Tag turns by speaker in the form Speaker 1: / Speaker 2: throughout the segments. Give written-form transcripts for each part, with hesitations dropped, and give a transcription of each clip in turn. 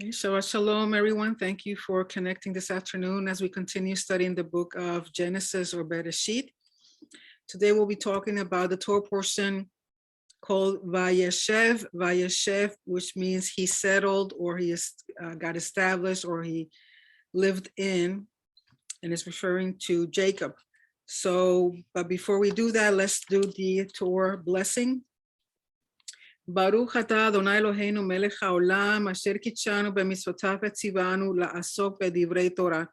Speaker 1: Okay, so Shalom, everyone. Thank you for connecting this afternoon as we continue studying the book of Genesis or Bereshit. Today we'll be talking about the Torah portion called Vayeshev, Vayeshev, which means he settled or he got established or he lived in, and it's referring to Jacob. So, but before we do that, let's do the Torah blessing. Baruch atah Adonai Eloheinu melech haolam asher kitshanu b'mitzvotav v'tzivanu la'asok b'divrei Torah.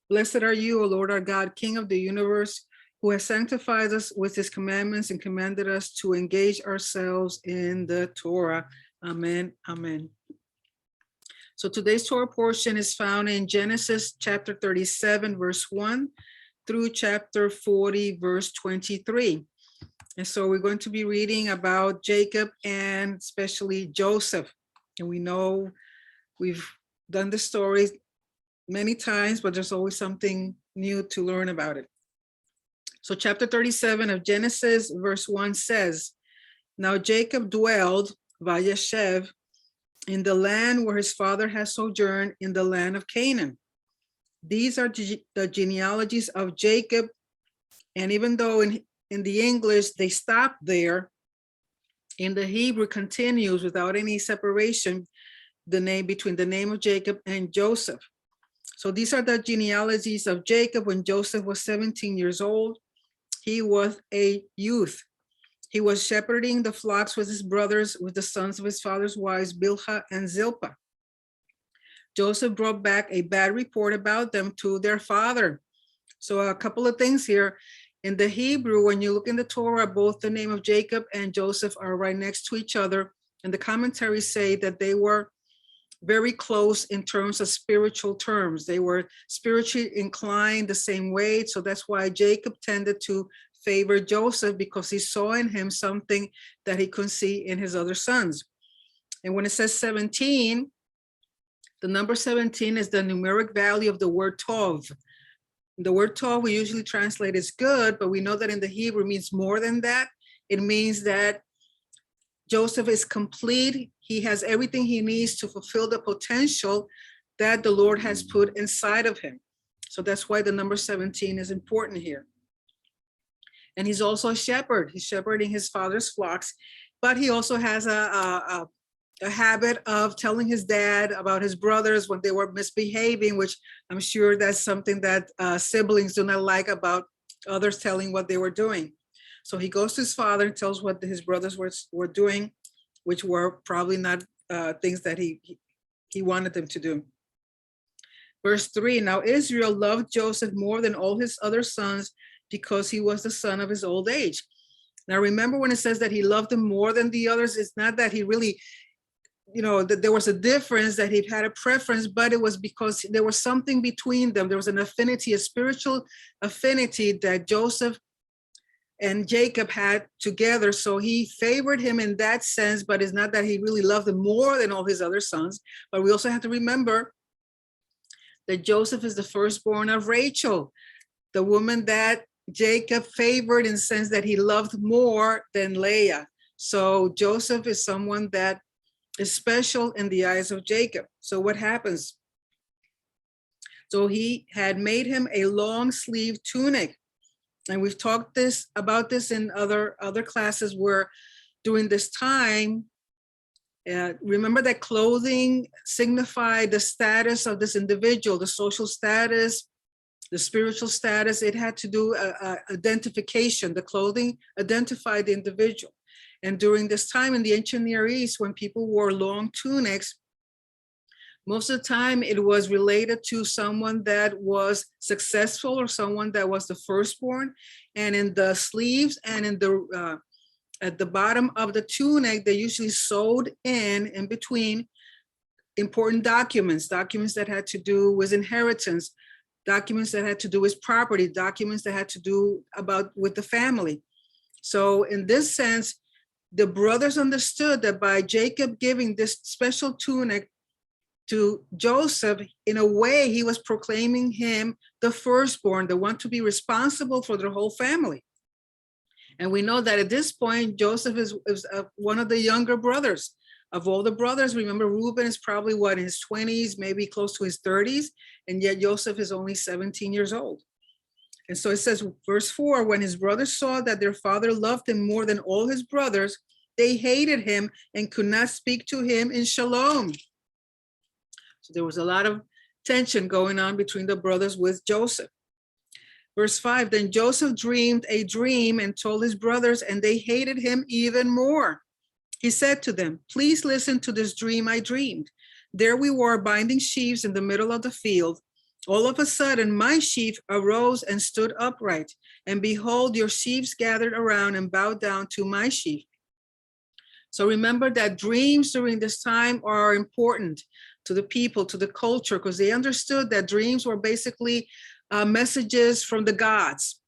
Speaker 1: Blessed are you, O Lord our God, King of the universe, who has sanctified us with his commandments and commanded us to engage ourselves in the Torah. Amen. Amen. So today's Torah portion is found in Genesis chapter 37, verse 1 through chapter 40, verse 23. And so we're going to be reading about Jacob and especially Joseph. And we know we've done the story many times, but there's always something new to learn about it. So chapter 37 of Genesis, verse 1 says, now Jacob dwelled, Vayeshev, in the land where his father had sojourned in the land of Canaan. These are the genealogies of Jacob. And even though in the English, they stop there, in the Hebrew continues without any separation, the name between the name of Jacob and Joseph. So these are the genealogies of Jacob when Joseph was 17 years old. He was a youth. He was shepherding the flocks with his brothers, with the sons of his father's wives, Bilhah and Zilpah. Joseph brought back a bad report about them to their father. So a couple of things here. In the Hebrew, when you look in the Torah, both the name of Jacob and Joseph are right next to each other. And the commentaries say that they were very close in terms of spiritual terms. They were spiritually inclined the same way. So that's why Jacob tended to favor Joseph, because he saw in him something that he couldn't see in his other sons. And when it says 17, the number 17 is the numeric value of the word tov. The word tov we usually translate as good, but we know that in the Hebrew it means more than that. It means that Joseph is complete. He has everything he needs to fulfill the potential that the Lord has put inside of him. So that's why the number 17 is important here. And he's also a shepherd. He's shepherding his father's flocks, but he also has a habit of telling his dad about his brothers when they were misbehaving, which I'm sure that's something that siblings do not like about others telling what they were doing. So he goes to his father and tells what his brothers were doing, which were probably not things that he wanted them to do. Verse 3, now Israel loved Joseph more than all his other sons because he was the son of his old age. Now remember, when it says that he loved him more than the others, it's not that he really, that there was a difference, that he had a preference, but it was because there was something between them. There was an affinity, a spiritual affinity that Joseph and Jacob had together. So he favored him in that sense, but it's not that he really loved him more than all his other sons. But we also have to remember that Joseph is the firstborn of Rachel, the woman that Jacob favored in the sense that he loved more than Leah. So Joseph is someone that is special in the eyes of Jacob. So what happens? So he had made him a long sleeve tunic. And we've talked about this in other classes where during this time, remember that clothing signified the status of this individual, the social status, the spiritual status. It had to do identification. The clothing identified the individual. And during this time in the ancient Near East, when people wore long tunics, most of the time it was related to someone that was successful or someone that was the firstborn. And in the sleeves and in the at the bottom of the tunic, they usually sewed in between important documents that had to do with inheritance, documents that had to do with property, documents that had to do with the family. So in this sense, the brothers understood that by Jacob giving this special tunic to Joseph, in a way, he was proclaiming him the firstborn, the one to be responsible for their whole family. And we know that at this point, Joseph is one of the younger brothers. Of all the brothers, remember Reuben is probably what, in his 20s, maybe close to his 30s, and yet Joseph is only 17 years old. And so it says, verse 4, when his brothers saw that their father loved him more than all his brothers, they hated him and could not speak to him in Shalom. So there was a lot of tension going on between the brothers with Joseph. Verse 5, then Joseph dreamed a dream and told his brothers, and they hated him even more. He said to them, please listen to this dream I dreamed. There we were binding sheaves in the middle of the field. All of a sudden, my sheaf arose and stood upright. And behold, your sheaves gathered around and bowed down to my sheaf. So remember that dreams during this time are important to the people, to the culture, because they understood that dreams were basically messages from the gods.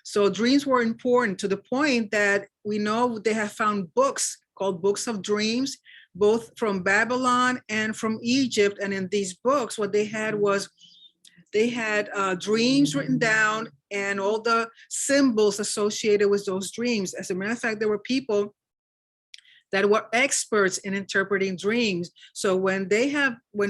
Speaker 1: So dreams were important to the point that we know they have found books called books of dreams, both from Babylon and from Egypt. And in these books, what they had was they had dreams written down and all the symbols associated with those dreams. As a matter of fact, there were people that were experts in interpreting dreams. So when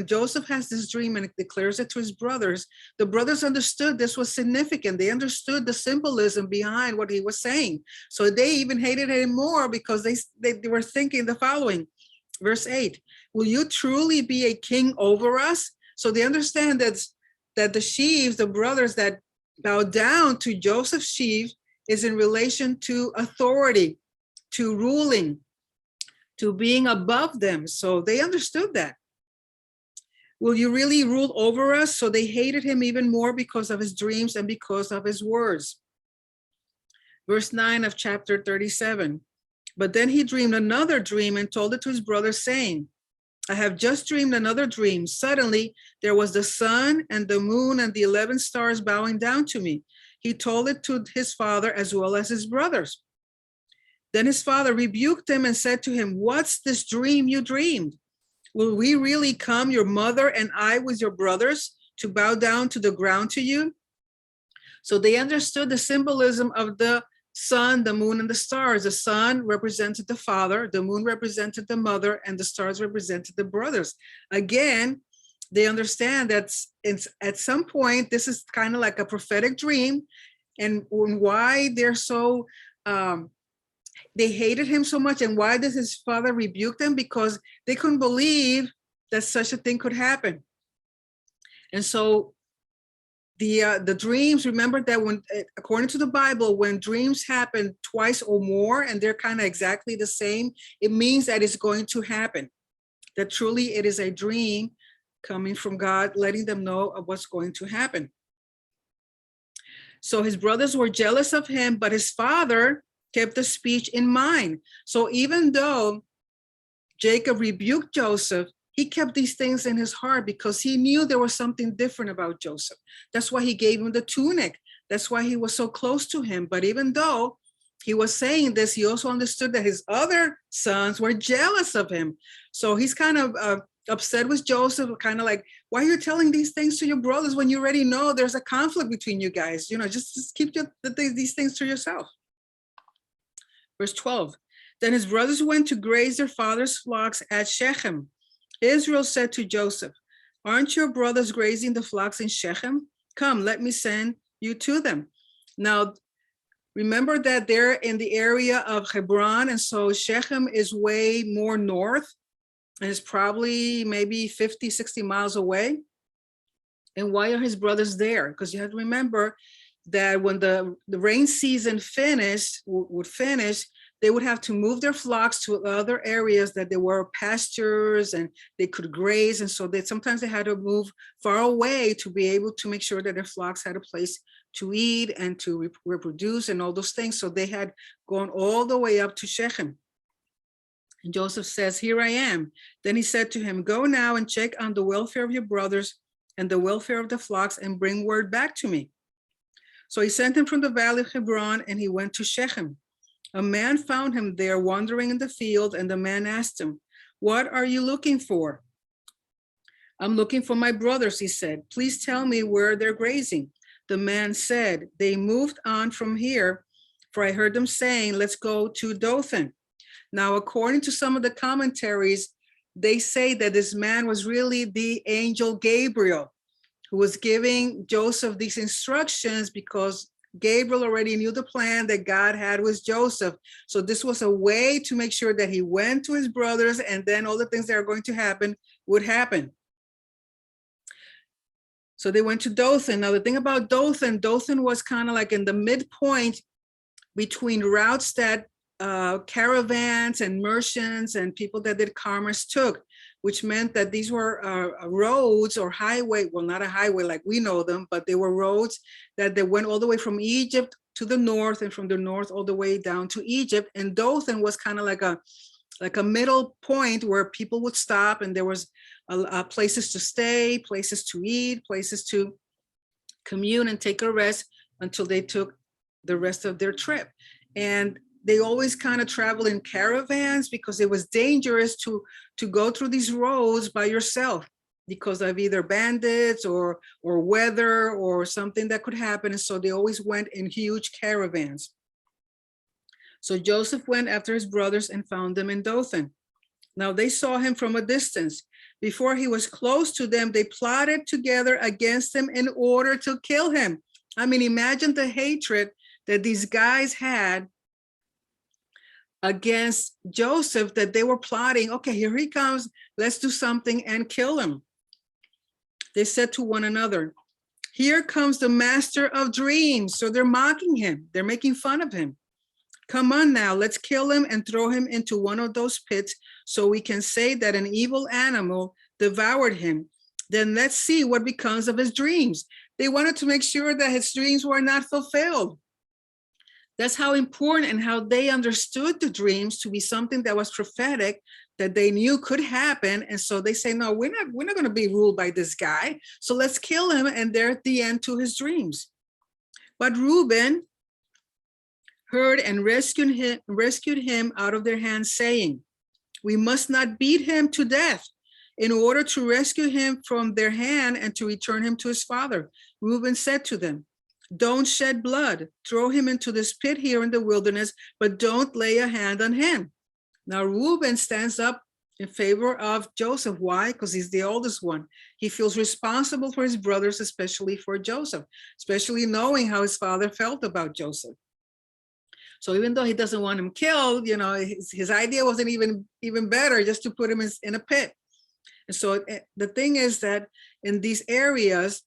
Speaker 1: Joseph has this dream and declares it to his brothers, the brothers understood this was significant. They understood the symbolism behind what he was saying. So they even hated him more because they were thinking the following, verse 8, will you truly be a king over us? So they understand that the sheaves, the brothers that bow down to Joseph's sheaf, is in relation to authority, to ruling, to being above them. So they understood that. Will you really rule over us? So they hated him even more because of his dreams and because of his words. Verse 9 of chapter 37. But then he dreamed another dream and told it to his brothers, saying, I have just dreamed another dream. Suddenly there was the sun and the moon and the 11 stars bowing down to me. He told it to his father as well as his brothers. Then his father rebuked him and said to him, what's this dream you dreamed? Will we really come, your mother and I, with your brothers, to bow down to the ground to you? So they understood the symbolism of the sun, the moon, and the stars. The sun represented the father, the moon represented the mother, and the stars represented the brothers. Again, they understand that at some point, this is kind of like a prophetic dream, and why they're so they hated him so much, and why does his father rebuke them? Because they couldn't believe that such a thing could happen. And so the dreams, remember that when, according to the Bible, when dreams happen twice or more and they're kind of exactly the same, it means that it's going to happen, that truly it is a dream coming from God, letting them know of what's going to happen. So his brothers were jealous of him, but his father kept the speech in mind. So even though Jacob rebuked Joseph, he kept these things in his heart because he knew there was something different about Joseph. That's why he gave him the tunic. That's why he was so close to him. But even though he was saying this, he also understood that his other sons were jealous of him. So he's kind of upset with Joseph, kind of like, why are you telling these things to your brothers when you already know there's a conflict between you guys? You know, just keep these things to yourself. Verse 12, then his brothers went to graze their father's flocks at Shechem. Israel said to Joseph, aren't your brothers grazing the flocks in Shechem? Come, let me send you to them. Now, remember that they're in the area of Hebron, and so Shechem is way more north, and it's probably maybe 50, 60 miles away. And why are his brothers there? Because you have to remember that when the rain season would finish, they would have to move their flocks to other areas that there were pastures and they could graze. And so sometimes they had to move far away to be able to make sure that their flocks had a place to eat and to reproduce and all those things. So they had gone all the way up to Shechem. And Joseph says, here I am. Then he said to him, go now and check on the welfare of your brothers and the welfare of the flocks and bring word back to me. So he sent him from the valley of Hebron and he went to Shechem. A man found him there wandering in the field, and the man asked him, what are you looking for? I'm looking for my brothers, he said. Please tell me where they're grazing. The man said, they moved on from here, for I heard them saying, let's go to Dothan. Now, according to some of the commentaries, they say that this man was really the angel Gabriel, who was giving Joseph these instructions because Gabriel already knew the plan that God had with Joseph. So this was a way to make sure that he went to his brothers, and then all the things that are going to happen would happen. So they went to Dothan. Now the thing about Dothan was kind of like in the midpoint between routes that caravans and merchants and people that did commerce took, which meant that these were roads or highway, well, not a highway like we know them, but they were roads that they went all the way from Egypt to the north, and from the north all the way down to Egypt. And Dothan was kind of like a middle point where people would stop, and there was places to stay, places to eat, places to commune and take a rest until they took the rest of their trip. And they always kind of traveled in caravans because it was dangerous to go through these roads by yourself because of either bandits or weather or something that could happen. And so they always went in huge caravans. So Joseph went after his brothers and found them in Dothan. Now they saw him from a distance. Before he was close to them, they plotted together against him in order to kill him. I mean, imagine the hatred that these guys had against Joseph, that they were plotting, okay, here he comes, let's do something and kill him. They said to one another, here comes the master of dreams. So they're mocking him, they're making fun of him. Come on now, let's kill him and throw him into one of those pits so we can say that an evil animal devoured him. Then let's see what becomes of his dreams. They wanted to make sure that his dreams were not fulfilled. That's how important and how they understood the dreams to be something that was prophetic, that they knew could happen. And so they say, no, we're not going to be ruled by this guy. So let's kill him. And they're at the end to his dreams. But Reuben heard and rescued him out of their hands, saying, we must not beat him to death in order to rescue him from their hand and to return him to his father. Reuben said to them, don't shed blood, throw him into this pit here in the wilderness, but don't lay a hand on him. Now Reuben stands up in favor of Joseph. Why? Because he's the oldest one. He feels responsible for his brothers, especially for Joseph, especially knowing how his father felt about Joseph. So even though he doesn't want him killed, you know, his idea wasn't even better, just to put him in a pit. And so the thing is that in these areas,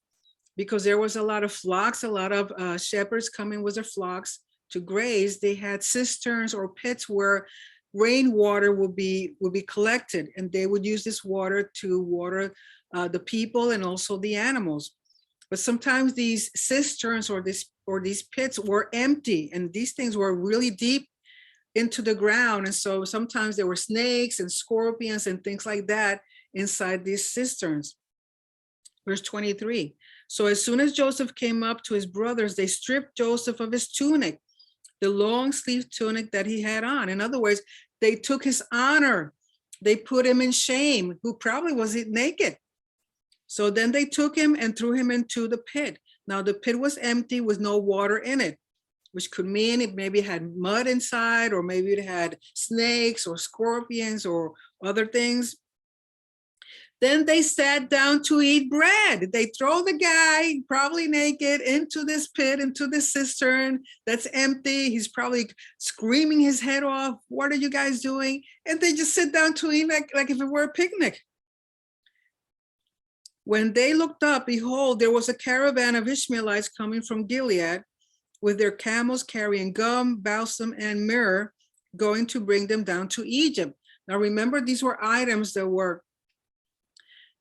Speaker 1: because there was a lot of flocks, a lot of shepherds coming with their flocks to graze, they had cisterns or pits where rainwater would be collected, and they would use this water to water the people and also the animals. But sometimes these cisterns or these pits were empty, and these things were really deep into the ground. And so sometimes there were snakes and scorpions and things like that inside these cisterns. Verse 23. So as soon as Joseph came up to his brothers, they stripped Joseph of his tunic, the long sleeve tunic that he had on. In other words, they took his honor. They put him in shame, who probably was naked. So then they took him and threw him into the pit. Now the pit was empty with no water in it, which could mean it maybe had mud inside, or maybe it had snakes or scorpions or other things. Then they sat down to eat bread. They throw the guy, probably naked, into this pit, into this cistern that's empty. He's probably screaming his head off. What are you guys doing? And they just sit down to eat like if it were a picnic. When they looked up, behold, there was a caravan of Ishmaelites coming from Gilead with their camels carrying gum, balsam, and myrrh, going to bring them down to Egypt. Now remember, these were items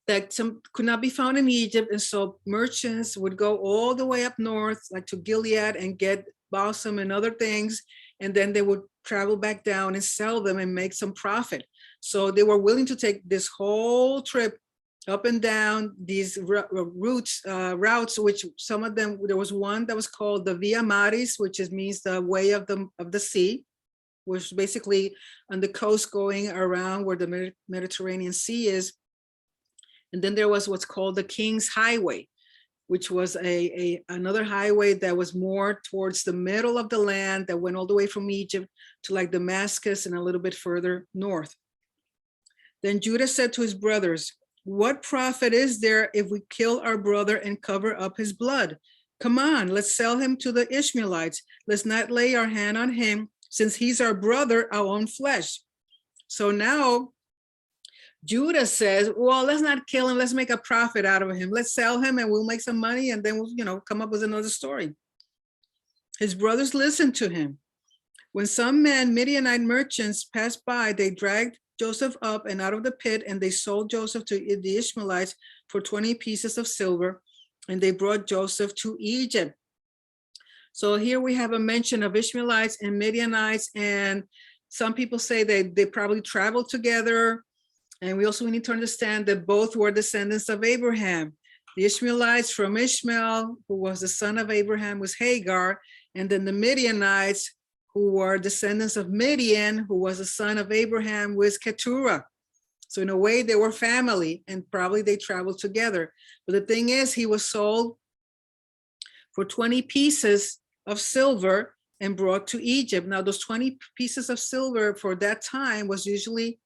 Speaker 1: that some could not be found in Egypt. And so merchants would go all the way up north, like to Gilead, and get balsam and other things. And then they would travel back down and sell them and make some profit. So they were willing to take this whole trip up and down these routes, which some of them, there was one that was called the Via Maris, which means the way of the sea, which is basically on the coast going around where the Mediterranean Sea is. And then there was what's called the King's Highway, which was another highway that was more towards the middle of the land, that went all the way from Egypt to like Damascus and a little bit further north. Then Judah said to his brothers, what profit is there if we kill our brother and cover up his blood? Come on, let's sell him to the Ishmaelites. Let's not lay our hand on him, since he's our brother, our own flesh. So now Judah says, well, let's not kill him. Let's make a profit out of him. Let's sell him and we'll make some money, and then we'll, come up with another story. His brothers listened to him. When some men, Midianite merchants, passed by, they dragged Joseph up and out of the pit, and they sold Joseph to the Ishmaelites for 20 pieces of silver, and they brought Joseph to Egypt. So here we have a mention of Ishmaelites and Midianites, and some people say they probably traveled together. And we also need to understand that both were descendants of Abraham. The Ishmaelites from Ishmael, who was the son of Abraham, was Hagar, and then the Midianites, who were descendants of Midian, who was the son of Abraham, was Keturah. So in a way, they were family, and probably they traveled together. But the thing is, he was sold for 20 pieces of silver and brought to Egypt. Now, those 20 pieces of silver for that time was usually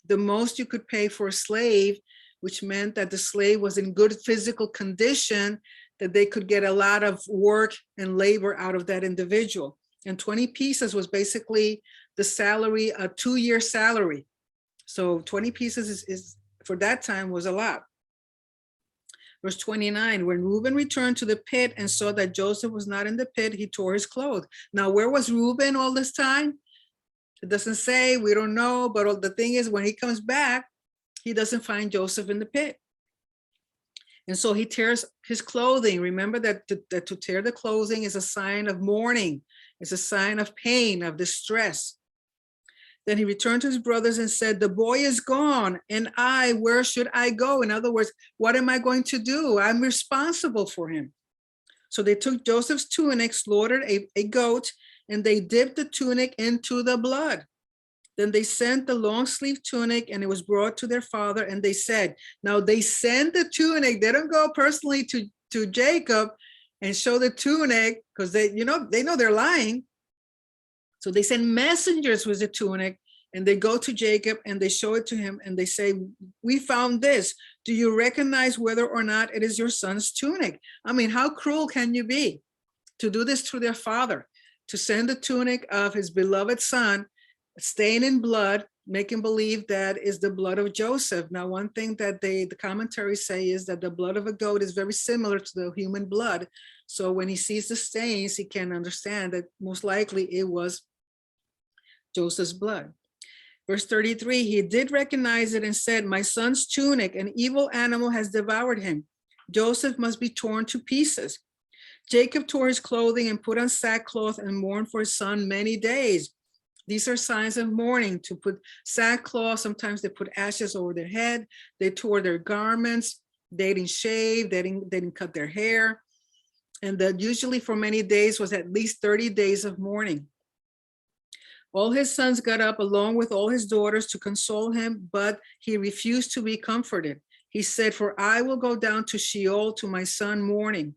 Speaker 1: the most you could pay for a slave, which meant that the slave was in good physical condition, that they could get a lot of work and labor out of that individual. And 20 pieces was basically the salary, a 2-year salary. So 20 pieces is for that time was a lot. Verse 29, when Reuben returned to the pit and saw that Joseph was not in the pit, he tore his clothes. Now, where was Reuben all this time? It doesn't say, we don't know, but the thing is, when he comes back, he doesn't find Joseph in the pit. And so he tears his clothing. Remember that to tear the clothing is a sign of mourning. It's a sign of pain, of distress. Then he returned to his brothers and said, the boy is gone, and where should I go? In other words, what am I going to do? I'm responsible for him. So they took Joseph's tunic, slaughtered a goat, and they dipped the tunic into the blood. Then they sent the long sleeve tunic, and it was brought to their father, and they said, now they send the tunic. They don't go personally to Jacob and show the tunic, because they know they're lying. So they send messengers with the tunic, and they go to Jacob and they show it to him, and they say, we found this. Do you recognize whether or not it is your son's tunic? I mean, how cruel can you be to do this to their father, to send the tunic of his beloved son, stained in blood, making believe that is the blood of Joseph. Now, one thing that the commentaries say is that the blood of a goat is very similar to the human blood. So when he sees the stains, he can understand that most likely it was Joseph's blood. Verse 33, he did recognize it and said, my son's tunic, an evil animal has devoured him. Joseph must be torn to pieces. Jacob tore his clothing and put on sackcloth and mourned for his son many days. These are signs of mourning, to put sackcloth. Sometimes they put ashes over their head. They tore their garments. They didn't shave. They didn't cut their hair. And that usually for many days was at least 30 days of mourning. All his sons got up along with all his daughters to console him, but he refused to be comforted. He said, for I will go down to Sheol to my son mourning.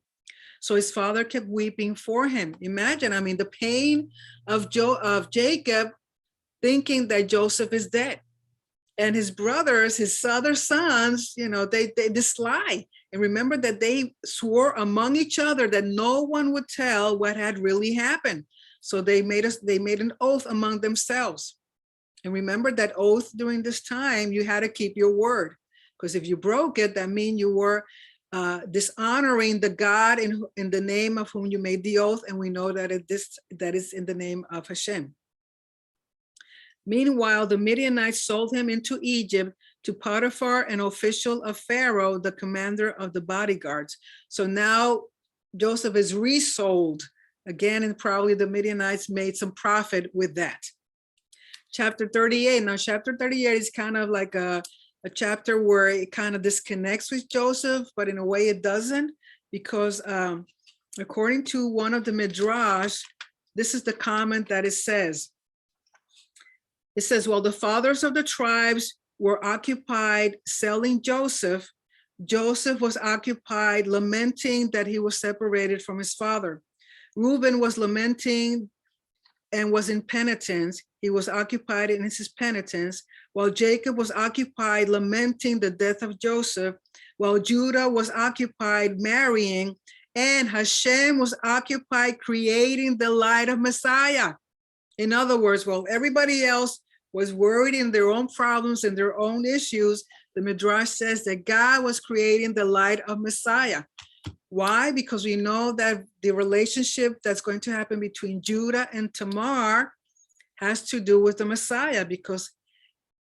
Speaker 1: So his father kept weeping for him. Imagine, I mean, the pain of Jacob thinking that Joseph is dead. And his brothers, his other sons, they just lie. And remember that they swore among each other that no one would tell what had really happened. So they made an oath among themselves. And remember that oath during this time, you had to keep your word. Because if you broke it, that means you were dishonoring the God in the name of whom you made the oath. And we know that that is in the name of Hashem. Meanwhile, the Midianites sold him into Egypt to Potiphar, an official of Pharaoh, the commander of the bodyguards. So now Joseph is resold again, and probably the Midianites made some profit with that. Chapter 38. Now, chapter 38 is kind of like a chapter where it kind of disconnects with Joseph, but in a way it doesn't, because according to one of the Midrash, this is the comment that it says. It says, while the fathers of the tribes were occupied selling Joseph, Joseph was occupied lamenting that he was separated from his father. Reuben was lamenting and was in penitence. He was occupied in his penitence, while Jacob was occupied lamenting the death of Joseph, while Judah was occupied marrying, and Hashem was occupied creating the light of Messiah. In other words, while everybody else was worried in their own problems and their own issues, the Midrash says that God was creating the light of Messiah. Why? Because we know that the relationship that's going to happen between Judah and Tamar has to do with the Messiah, because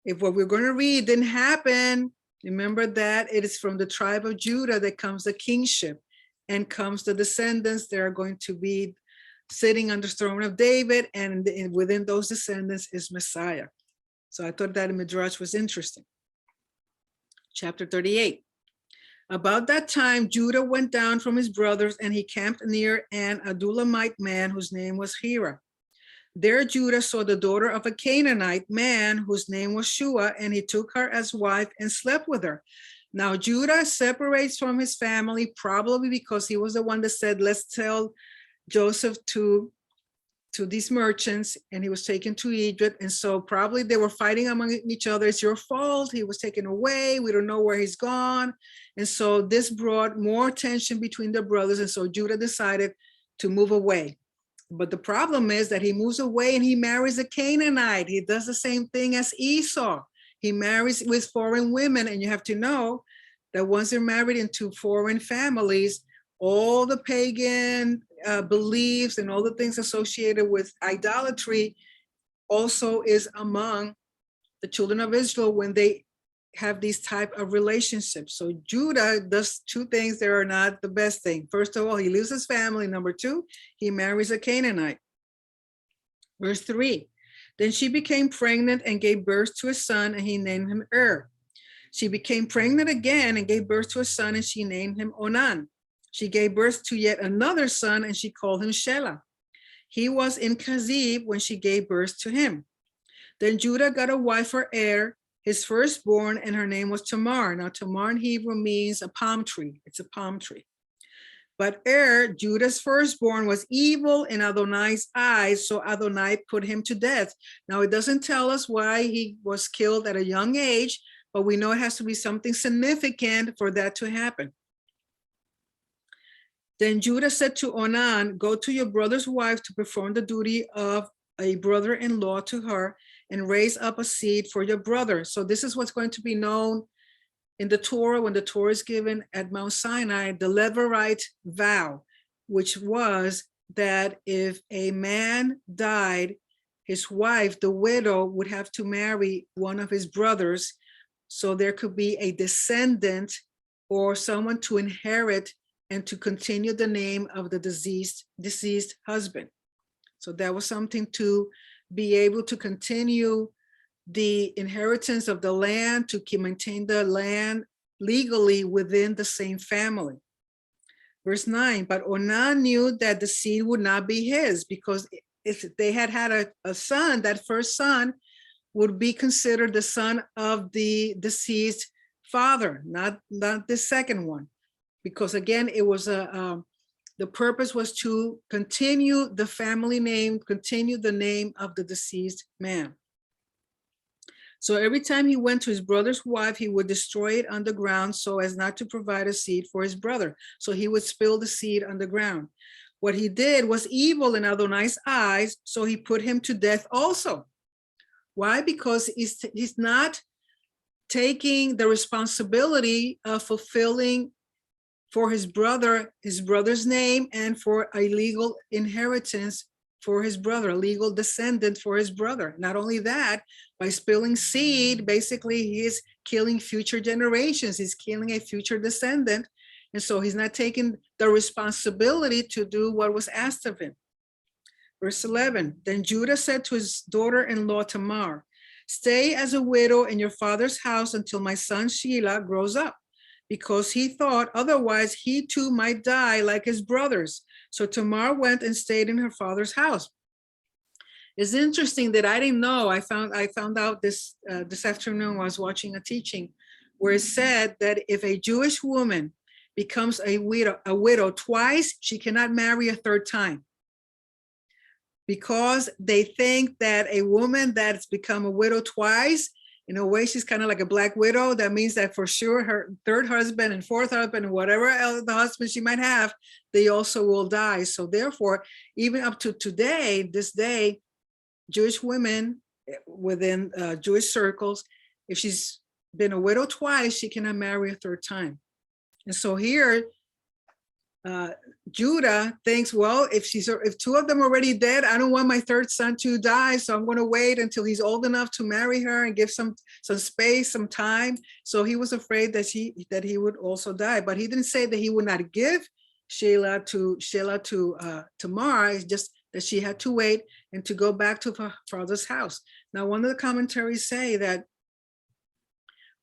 Speaker 1: if what we're going to read didn't happen, remember that it is from the tribe of Judah that comes the kingship and comes the descendants that are going to be sitting on the throne of David, and within those descendants is Messiah. So I thought that Midrash was interesting. Chapter 38. About that time, Judah went down from his brothers, and he camped near an Adullamite man whose name was Hira. There Judah saw the daughter of a Canaanite man whose name was Shua, and he took her as wife and slept with her. Now Judah separates from his family, probably because he was the one that said, let's tell Joseph to these merchants, and he was taken to Egypt. And so probably they were fighting among each other. It's your fault. He was taken away. We don't know where he's gone. And so this brought more tension between the brothers. And so Judah decided to move away. But the problem is that he moves away and he marries a Canaanite. He does the same thing as Esau. He marries with foreign women. And you have to know that once they're married into foreign families, all the pagan beliefs and all the things associated with idolatry also is among the children of Israel when they have these type of relationships. So Judah does two things that are not the best thing. First of all, he leaves his family. Number two, he marries a Canaanite. Verse 3, then she became pregnant and gave birth to a son, and he named him She became pregnant again and gave birth to a son, and she named him Onan. She gave birth to yet another son, and she called him Shelah. He was in Kazib when she gave birth to him. Then Judah got a wife for his firstborn, and her name was Tamar. Now Tamar in Hebrew means a palm tree. It's a palm tree. But Judah's firstborn, was evil in Adonai's eyes, so Adonai put him to death. Now it doesn't tell us why he was killed at a young age, but we know it has to be something significant for that to happen. Then Judah said to Onan, go to your brother's wife to perform the duty of a brother-in-law to her and raise up a seed for your brother. So this is what's going to be known in the Torah when the Torah is given at Mount Sinai, the Levirite Vow, which was that if a man died, his wife, the widow, would have to marry one of his brothers, so there could be a descendant or someone to inherit and to continue the name of the deceased husband. So that was something to be able to continue the inheritance of the land, to maintain the land legally within the same family. Verse 9, but Onan knew that the seed would not be his, because if they had had a son, that first son would be considered the son of the deceased father, not the second one. Because again, it was the purpose was to continue the family name, continue the name of the deceased man. So every time he went to his brother's wife, he would destroy it underground so as not to provide a seed for his brother. So he would spill the seed underground. What he did was evil in Adonai's eyes, so he put him to death also. Why? Because he's not taking the responsibility of fulfilling for his brother's name, and for a legal inheritance for his brother, a legal descendant for his brother. Not only that, by spilling seed, basically he is killing future generations. He's killing a future descendant. And so he's not taking the responsibility to do what was asked of him. Verse 11, then Judah said to his daughter-in-law Tamar, stay as a widow in your father's house until my son Shelah grows up, because he thought otherwise he too might die like his brothers. So Tamar went and stayed in her father's house. It's interesting that I didn't know. I found out this afternoon while I was watching a teaching where it said that if a Jewish woman becomes a widow twice, she cannot marry a third time, because they think that a woman that's become a widow twice, in a way, she's kind of like a black widow. That means that for sure her third husband and fourth husband and whatever else the husband she might have, they also will die. So therefore, even up to today, this day, Jewish women within Jewish circles, if she's been a widow twice, she cannot marry a third time. And so here, Judah thinks, well, if two of them are already dead, I don't want my third son to die, so I'm going to wait until he's old enough to marry her and give some space, some time. So he was afraid that he would also die, but he didn't say that he would not give Shelah to Tamar. It's just that she had to wait and to go back to her father's house. Now, one of the commentaries say that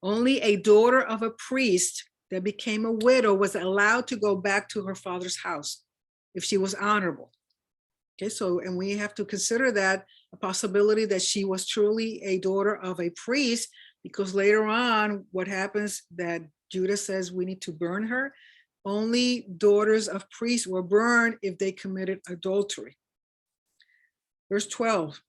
Speaker 1: only a daughter of a priest that became a widow was allowed to go back to her father's house if she was honorable. Okay, so, and we have to consider that a possibility that she was truly a daughter of a priest, because later on, what happens that Judah says we need to burn her. Only daughters of priests were burned if they committed adultery. Verse 12.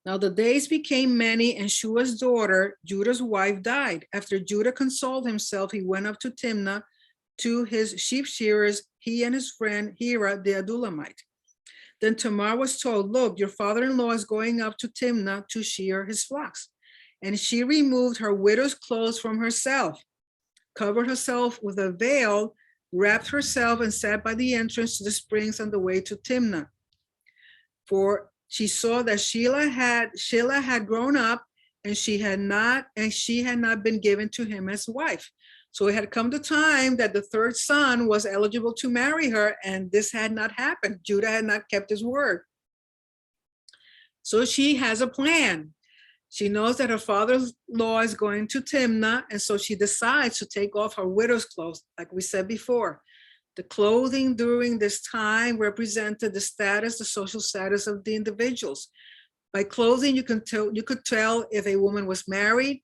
Speaker 1: Now the days became many, and Shua's daughter, Judah's wife, died. After Judah consoled himself, he went up to Timnah to his sheep shearers, he and his friend Hira the Adullamite. Then Tamar was told, look, your father-in-law is going up to Timnah to shear his flocks. And she removed her widow's clothes from herself, covered herself with a veil, wrapped herself, and sat by the entrance to the springs on the way to Timnah. For she saw that Shelah had grown up, and she had not been given to him as wife. So it had come the time that the third son was eligible to marry her, and this had not happened. Judah had not kept his word. So she has a plan. She knows that her father-in-law is going to Timnah, and so she decides to take off her widow's clothes, like we said before. The clothing during this time represented the social status of the individuals. By clothing, you could tell if a woman was married,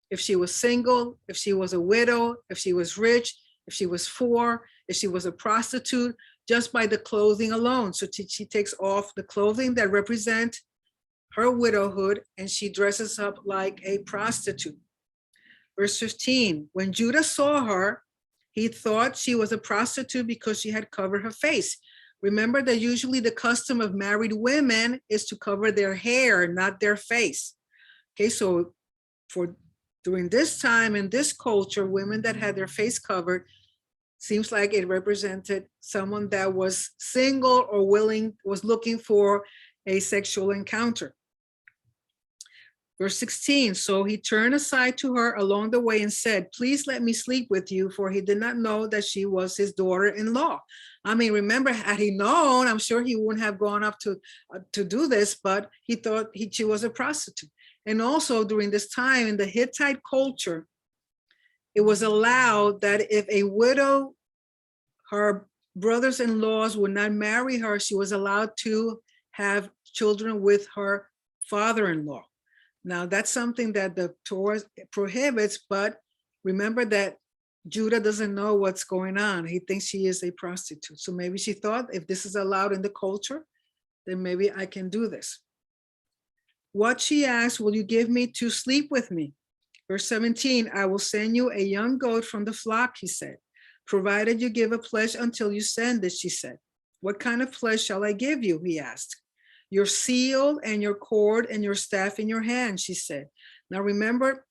Speaker 1: if she was single, if she was a widow, if she was rich, if she was poor, if she was a prostitute, just by the clothing alone. So she takes off the clothing that represent her widowhood, and she dresses up like a prostitute. Verse 15, when Judah saw her, he thought she was a prostitute because she had covered her face. Remember that usually the custom of married women is to cover their hair, not their face. Okay, so during this time in this culture, women that had their face covered, seems like it represented someone that was single or was looking for a sexual encounter. Verse 16, so he turned aside to her along the way and said, please let me sleep with you, for he did not know that she was his daughter-in-law. I mean, remember, had he known, I'm sure he wouldn't have gone up to do this, but he thought she was a prostitute. And also during this time in the Hittite culture, it was allowed that if a widow, her brothers-in-laws would not marry her, she was allowed to have children with her father-in-law. Now, that's something that the Torah prohibits, but remember that Judah doesn't know what's going on. He thinks she is a prostitute. So maybe she thought, if this is allowed in the culture, then maybe I can do this. What she asked, will you give me to sleep with me? Verse 17, I will send you a young goat from the flock, he said, provided you give a pledge until you send it, she said. What kind of pledge shall I give you? He asked. Your seal and your cord and your staff in your hand, she said. Now remember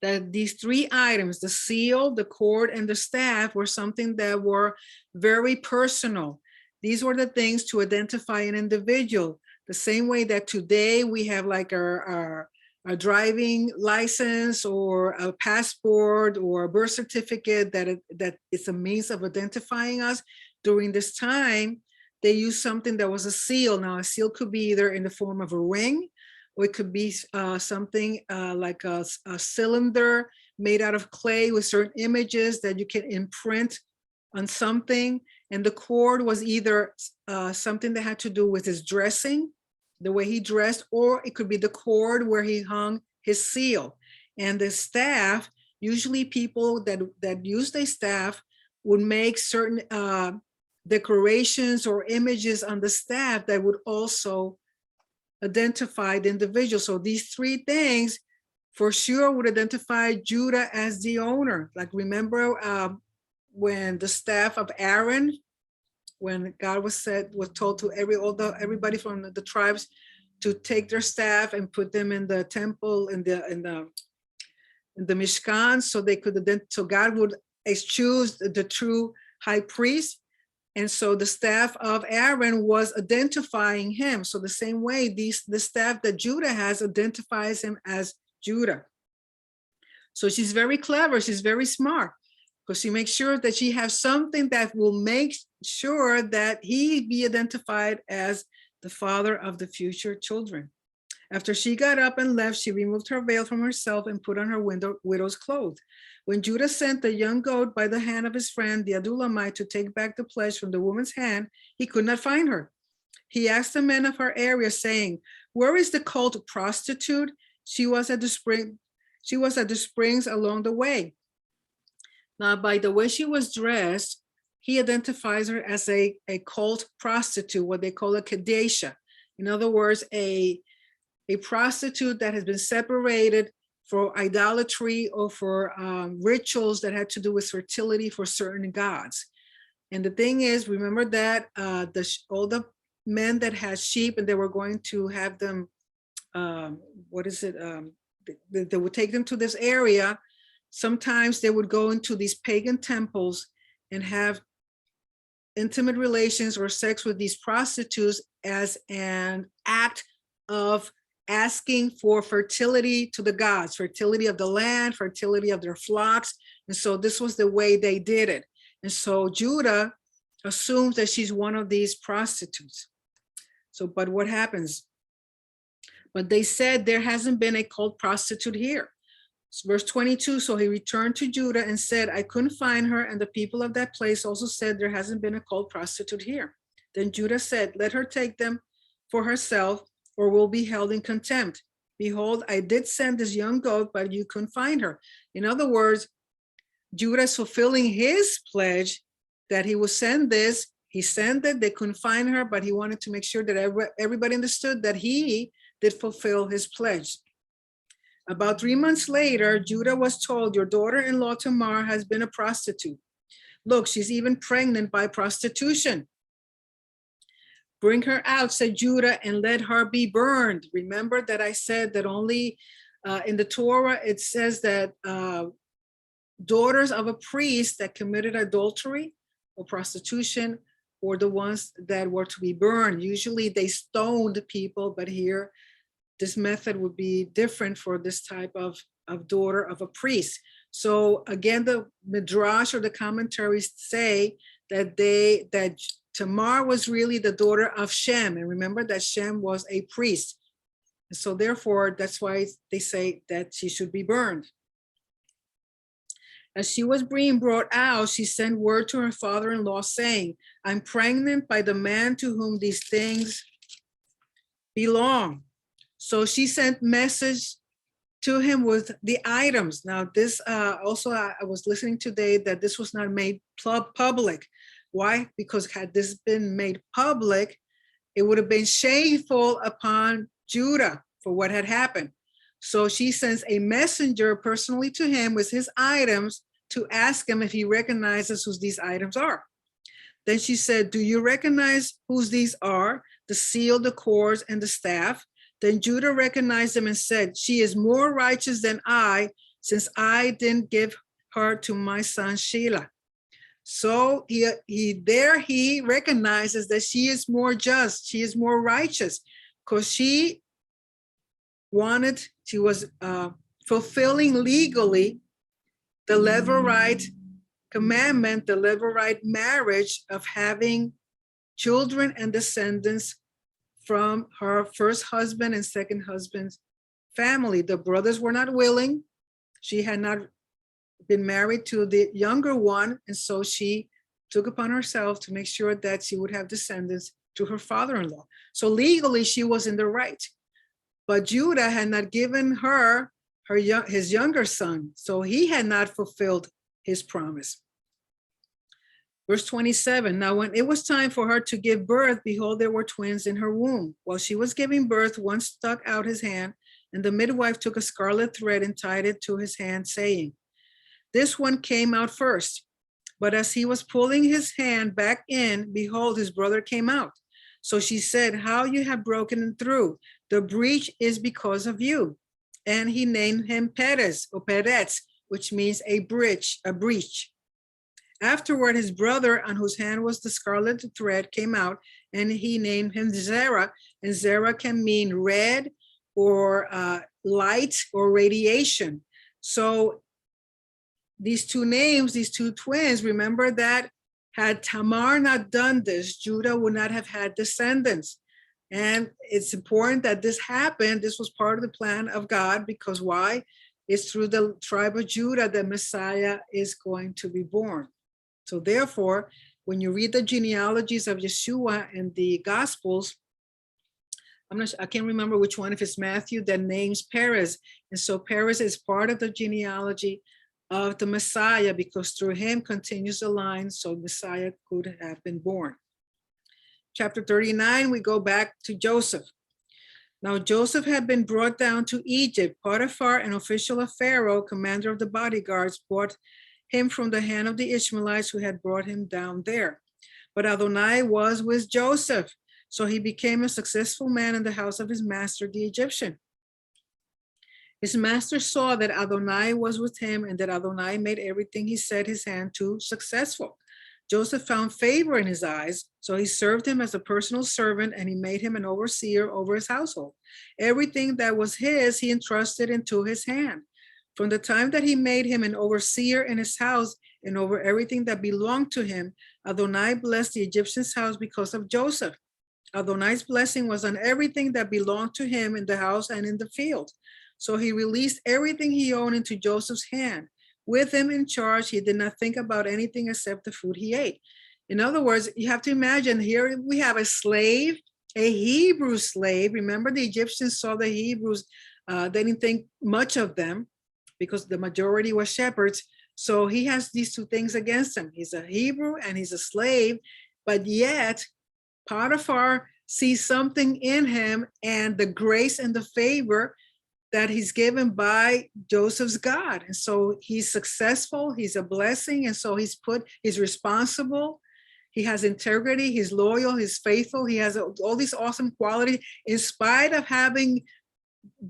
Speaker 1: that these three items, the seal, the cord, and the staff, were something that were very personal. These were the things to identify an individual. The same way that today we have like our driving license or a passport or a birth certificate that is a means of identifying us. During this time, they used something that was a seal. Now, a seal could be either in the form of a ring, or it could be something like a cylinder made out of clay with certain images that you can imprint on something. And the cord was either something that had to do with his dressing, the way he dressed, or it could be the cord where he hung his seal. And the staff, usually people that used a staff would make certain decorations or images on the staff that would also identify the individual. So these three things for sure would identify Judah as the owner. Like remember when the staff of Aaron, when God was told to everybody from the tribes to take their staff and put them in the temple in the Mishkan, so God would choose the true high priest. And so the staff of Aaron was identifying him. So the same way the staff that Judah has identifies him as Judah. So she's very clever, she's very smart, because she makes sure that she has something that will make sure that he be identified as the father of the future children. After she got up and left, she removed her veil from herself and put on her widow's clothes. When Judah sent the young goat by the hand of his friend, the Adullamite, to take back the pledge from the woman's hand, he could not find her. He asked the men of her area, saying, "Where is the cult prostitute? She was at the springs along the way." Now, by the way she was dressed, he identifies her as a cult prostitute, what they call a kadesha. In other words, a prostitute that has been separated for idolatry or for rituals that had to do with fertility for certain gods. And the thing is, remember that all the men that had sheep and they were going to have them, they would take them to this area. Sometimes they would go into these pagan temples and have intimate relations or sex with these prostitutes as an act of asking for fertility to the gods, fertility of the land, fertility of their flocks. And so this was the way they did it. And so Judah assumes that she's one of these prostitutes. So, but what happens? But they said there hasn't been a cult prostitute here. So verse 22, so he returned to Judah and said, "I couldn't find her, and the people of that place also said there hasn't been a cult prostitute here." Then Judah said, "Let her take them for herself, or will be held in contempt. Behold, I did send this young goat, but you couldn't find her." In other words, Judah is fulfilling his pledge that he will send this. He sent it, they couldn't find her, but he wanted to make sure that everybody understood that he did fulfill his pledge. About 3 months later, Judah was told, "Your daughter-in-law Tamar has been a prostitute. Look, she's even pregnant by prostitution. Bring her out," said Judah, "and let her be burned." Remember that I said that only in the Torah, it says that daughters of a priest that committed adultery or prostitution were the ones that were to be burned. Usually they stoned people, but here this method would be different for this type of daughter of a priest. So again, the Midrash or the commentaries say that Tamar was really the daughter of Shem. And remember that Shem was a priest. So therefore, that's why they say that she should be burned. As she was being brought out, she sent word to her father-in-law saying, "I'm pregnant by the man to whom these things belong." So she sent message to him with the items. Now this also, I was listening today that this was not made public. Why? Because had this been made public, it would have been shameful upon Judah for what had happened. So she sends a messenger personally to him with his items to ask him if he recognizes whose these items are. Then she said, "Do you recognize whose these are? The seal, the cords, and the staff?" Then Judah recognized them and said, "She is more righteous than I, since I didn't give her to my son Shelah." So he recognizes that she is more just, she is more righteous, because she was fulfilling legally the Levirite commandment, the Levirite marriage of having children and descendants from her first husband and second husband's family. The brothers were not willing. She had not been married to the younger one, and so she took upon herself to make sure that she would have descendants to her father-in-law. So legally, she was in the right. But Judah had not given her his younger son, so he had not fulfilled his promise. Verse 27, now when it was time for her to give birth, behold, there were twins in her womb. While she was giving birth, one stuck out his hand, and the midwife took a scarlet thread and tied it to his hand, saying, this one came out first. But as he was pulling his hand back in, behold, his brother came out. So she said, how you have broken through. The breach is because of you. And he named him Perez or Perez, which means a breach. Afterward, his brother, on whose hand was the scarlet thread, came out, and he named him Zerah. And Zerah can mean red or light or radiation. So these two names, these two twins, remember that had Tamar not done this, Judah would not have had descendants. And it's important that this happened. This was part of the plan of God, because why? It's through the tribe of Judah that Messiah is going to be born. So therefore, when you read the genealogies of Yeshua in the Gospels, I can't remember which one, if it's Matthew, that names Perez. And so Perez is part of the genealogy of the Messiah, because through him continues the line, so Messiah could have been born. Chapter 39, we go back to Joseph. Now Joseph had been brought down to Egypt. Potiphar, an official of Pharaoh, commander of the bodyguards, brought him from the hand of the Ishmaelites who had brought him down there. But Adonai was with Joseph, so he became a successful man in the house of his master, the Egyptian. His master saw that Adonai was with him, and that Adonai made everything he set his hand to successful. Joseph found favor in his eyes, so he served him as a personal servant, and he made him an overseer over his household. Everything that was his, he entrusted into his hand. From the time that he made him an overseer in his house and over everything that belonged to him, Adonai blessed the Egyptian's house because of Joseph. Adonai's blessing was on everything that belonged to him in the house and in the field. So he released everything he owned into Joseph's hand. With him in charge, he did not think about anything except the food he ate. In other words, you have to imagine, here we have a slave, a Hebrew slave. Remember, the Egyptians saw the Hebrews, they didn't think much of them because the majority were shepherds. So he has these two things against him. He's a Hebrew and he's a slave, but yet Potiphar sees something in him, and the grace and the favor that he's given by Joseph's God. And so he's successful, he's a blessing. And so he's responsible, he has integrity, he's loyal, he's faithful, he has all these awesome qualities. In spite of having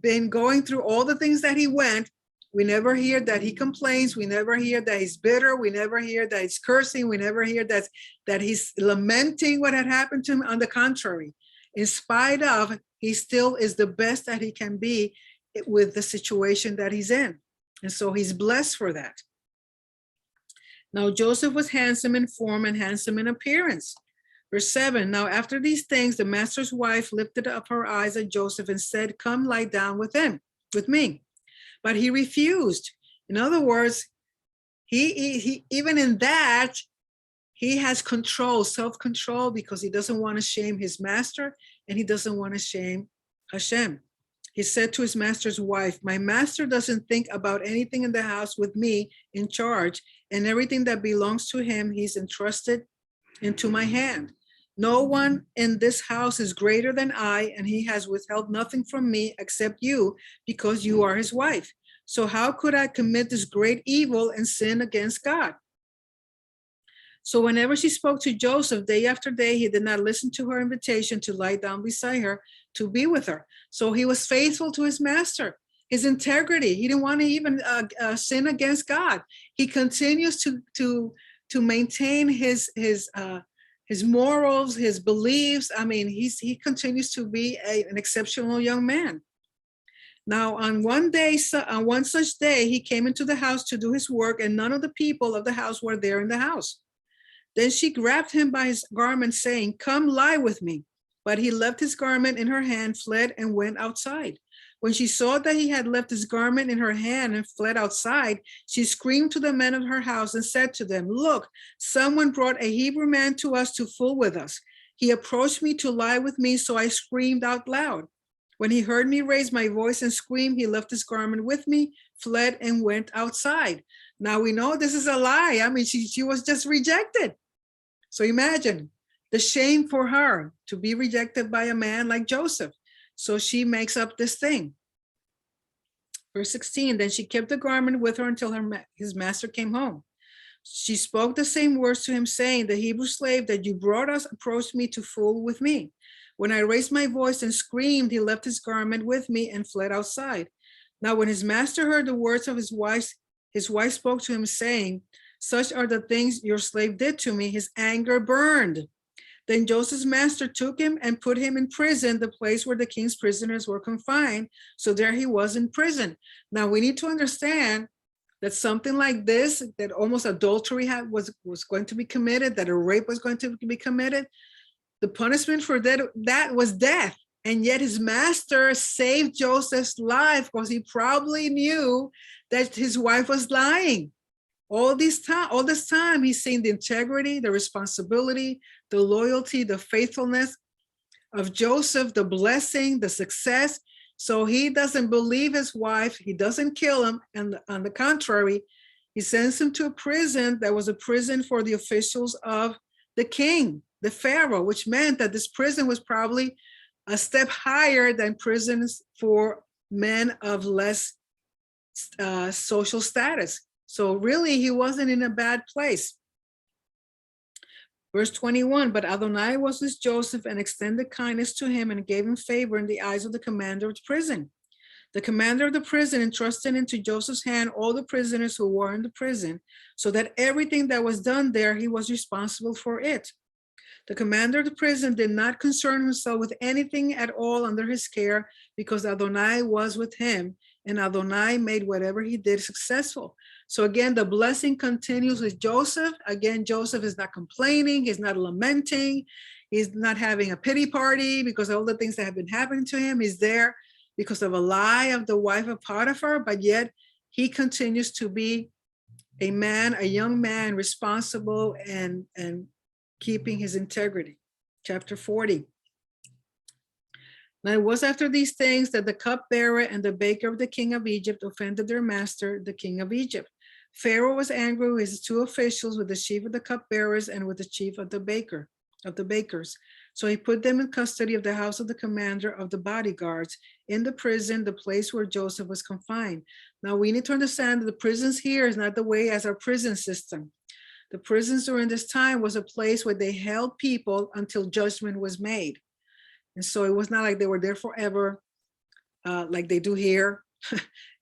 Speaker 1: been going through all the things that he went, we never hear that he complains, we never hear that he's bitter, we never hear that he's cursing, we never hear that he's lamenting what had happened to him. On the contrary, in spite of, he still is the best that he can be with the situation that he's in. And so he's blessed for that. Now Joseph was handsome in form and handsome in appearance. Verse 7, now after these things, the master's wife lifted up her eyes at Joseph and said, come lie down with me. But he refused. In other words, he even in that, he has control, self-control, because he doesn't want to shame his master and he doesn't want to shame Hashem. He said to his master's wife, my master doesn't think about anything in the house with me in charge, and everything that belongs to him, he's entrusted into my hand. No one in this house is greater than I, and he has withheld nothing from me except you, because you are his wife. So how could I commit this great evil and sin against God? So whenever she spoke to Joseph day after day, he did not listen to her invitation to lie down beside her, to be with her. So he was faithful to his master, his integrity. He didn't want to even sin against God. He continues to maintain his morals, his beliefs. I mean, he continues to be an exceptional young man. Now, on one such day, he came into the house to do his work, and none of the people of the house were there in the house. Then she grabbed him by his garment, saying, come lie with me. But he left his garment in her hand, fled, and went outside. When she saw that he had left his garment in her hand and fled outside, she screamed to the men of her house and said to them, look, someone brought a Hebrew man to us to fool with us. He approached me to lie with me, so I screamed out loud. When he heard me raise my voice and scream, he left his garment with me, fled, and went outside. Now we know this is a lie. I mean, she was just rejected. So imagine the shame for her to be rejected by a man like Joseph. So she makes up this thing. Verse 16, then she kept the garment with her until his master came home. She spoke the same words to him, saying, the Hebrew slave that you brought us approached me to fool with me. When I raised my voice and screamed, he left his garment with me and fled outside. Now, when his master heard the words of his wife spoke to him, saying, such are the things your slave did to me. His anger burned. Then Joseph's master took him and put him in prison, the place where the king's prisoners were confined. So there he was in prison. Now, we need to understand that something like this, that almost adultery was going to be committed, that a rape was going to be committed, the punishment for that was death. And yet his master saved Joseph's life because he probably knew that his wife was lying. All this time, he's seen the integrity, the responsibility, the loyalty, the faithfulness of Joseph, the blessing, the success. So he doesn't believe his wife. He doesn't kill him. And on the contrary, he sends him to a prison that was a prison for the officials of the king, the Pharaoh, which meant that this prison was probably a step higher than prisons for men of less social status. So really, he wasn't in a bad place. Verse 21, but Adonai was with Joseph and extended kindness to him and gave him favor in the eyes of the commander of the prison. The commander of the prison entrusted into Joseph's hand all the prisoners who were in the prison, so that everything that was done there, he was responsible for it. The commander of the prison did not concern himself with anything at all under his care, because Adonai was with him, and Adonai made whatever he did successful. So again, the blessing continues with Joseph. Again, Joseph is not complaining. He's not lamenting. He's not having a pity party because of all the things that have been happening to him. He's there because of a lie of the wife of Potiphar, but yet he continues to be a man, a young man, responsible and keeping his integrity. Chapter 40. Now it was after these things that the cupbearer and the baker of the king of Egypt offended their master, the king of Egypt. Pharaoh was angry with his two officials, with the chief of the cupbearers and with the chief of the bakers. So he put them in custody of the house of the commander of the bodyguards in the prison, the place where Joseph was confined. Now we need to understand that the prisons here is not the way as our prison system. The prisons during this time was a place where they held people until judgment was made. And so it was not like they were there forever, like they do here.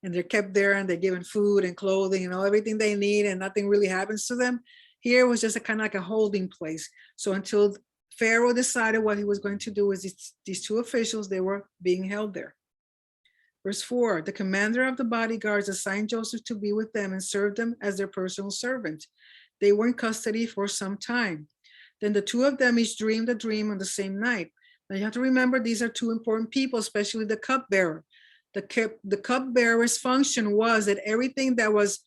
Speaker 1: And they're kept there and they're given food and clothing and everything they need, and nothing really happens to them. Here was just a kind of like a holding place. So until Pharaoh decided what he was going to do with these two officials, they were being held there. Verse 4, the commander of the bodyguards assigned Joseph to be with them and serve them as their personal servant. They were in custody for some time. Then the two of them each dreamed a dream on the same night. Now you have to remember, these are two important people, especially the cupbearer. The cupbearer's function was that everything that was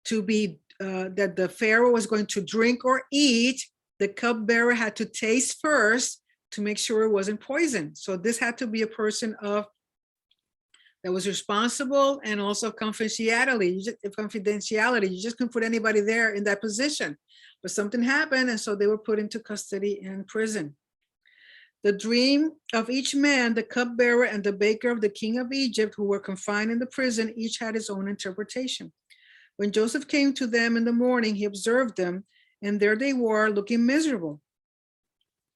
Speaker 1: to be, that the Pharaoh was going to drink or eat, the cupbearer had to taste first to make sure it wasn't poison. So this had to be a person that was responsible and also confidentiality. You just couldn't put anybody there in that position. But something happened, and so they were put into custody in prison. The dream of each man, the cupbearer and the baker of the king of Egypt, who were confined in the prison, each had his own interpretation. When Joseph came to them in the morning, he observed them, and there they were, looking miserable.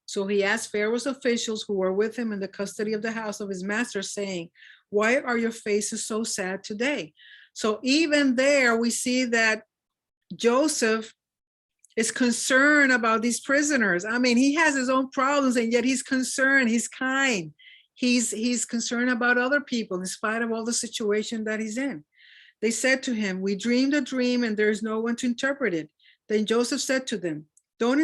Speaker 1: So he asked Pharaoh's officials who were with him in the custody of the house of his master, saying, "Why are your faces so sad today?" So even there, we see that Joseph is concerned about these prisoners. I mean, he has his own problems, and yet he's concerned, he's kind. He's concerned about other people in spite of all the situation that he's in. They said to him, "We dreamed a dream and there is no one to interpret it." Then Joseph said to them, don't